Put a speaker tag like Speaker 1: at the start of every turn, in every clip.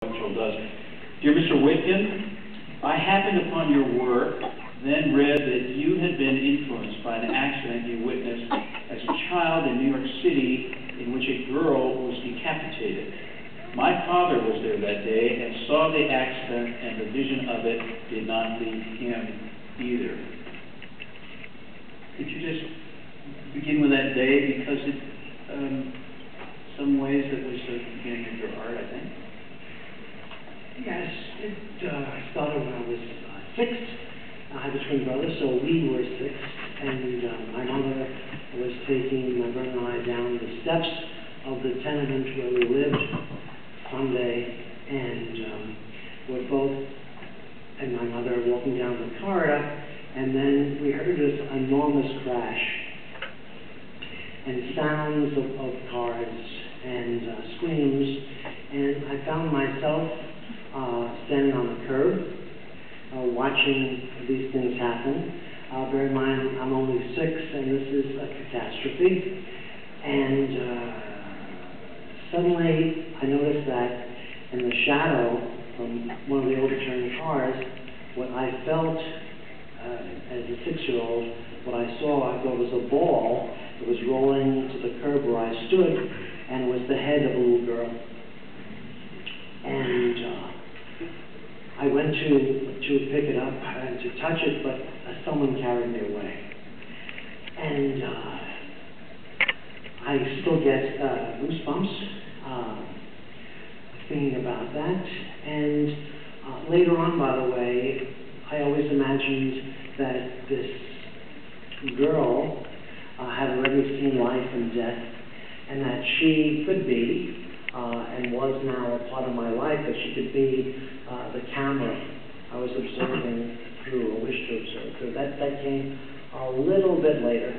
Speaker 1: Does. Dear Mr. Witkin, I happened upon your work, then read that you had been influenced by an accident you witnessed as a child in New York City in which a girl was decapitated. My father was there that day and saw the accident, and the vision of it did not leave him either. Could you just begin with that day, because it, some ways it was the beginning of your art, I think?
Speaker 2: Yes, it started when I was 6. I had a twin brother, so we were 6. And my mother was taking my brother and I down the steps of the tenement where we lived someday, and we're both and my mother walking down the corridor, and then we heard this enormous crash and sounds of cars and screams, and I found myself standing on the curb, watching these things happen. Bear in mind, I'm only 6, and this is a catastrophe. And suddenly, I noticed that in the shadow from one of the overturned cars, what I felt as a 6-year-old, what I saw, I thought was a ball that was rolling to the curb where I stood, and it was the head of a little girl. And I went to pick it up and to touch it, but someone carried me away. And I still get goosebumps thinking about that. And later on, by the way, I always imagined that this girl had already seen life and death, and that she could be and was now a part of my life, that she could be the camera I was observing through, or wished to observe through. That came a little bit later.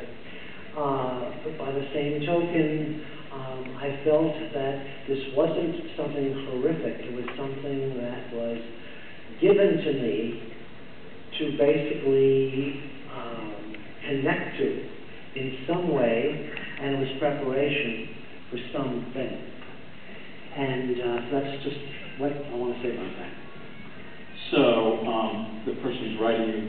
Speaker 2: But by the same token, I felt that this wasn't something horrific. It was something that was given to me to basically connect to in some way, and it was preparation for something. And that's just what I want to say about that.
Speaker 1: So, the person who's writing you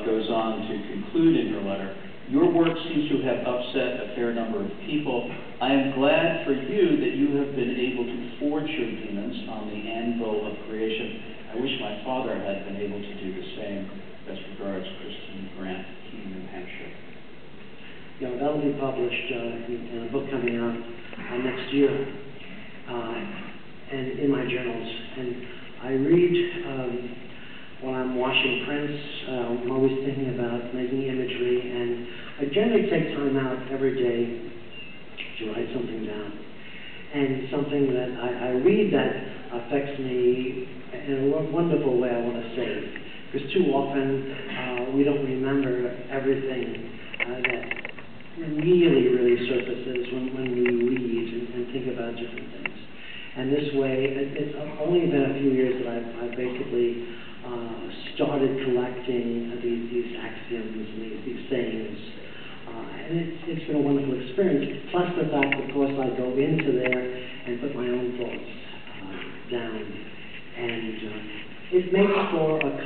Speaker 1: goes on to conclude in her letter, your work seems to have upset a fair number of people. I am glad for you that you have been able to forge your demons on the anvil of creation. I wish my father had been able to do the same. Best regards, Kristen Grant, Keene, New Hampshire.
Speaker 2: Yeah, that'll be published in a book coming out next year. And in my journals, and I read when I'm washing prints. I'm always thinking about making imagery, and I generally take time out every day to write something down, and something that I read that affects me in a wonderful way. I want to save, because too often we don't remember everything that really surfaces when we read and think about different things. And this way, it's only been a few years that I've basically started collecting these axioms and these sayings. And it's been a wonderful experience. Plus the fact, of course, I go into there and put my own thoughts down. And it makes for a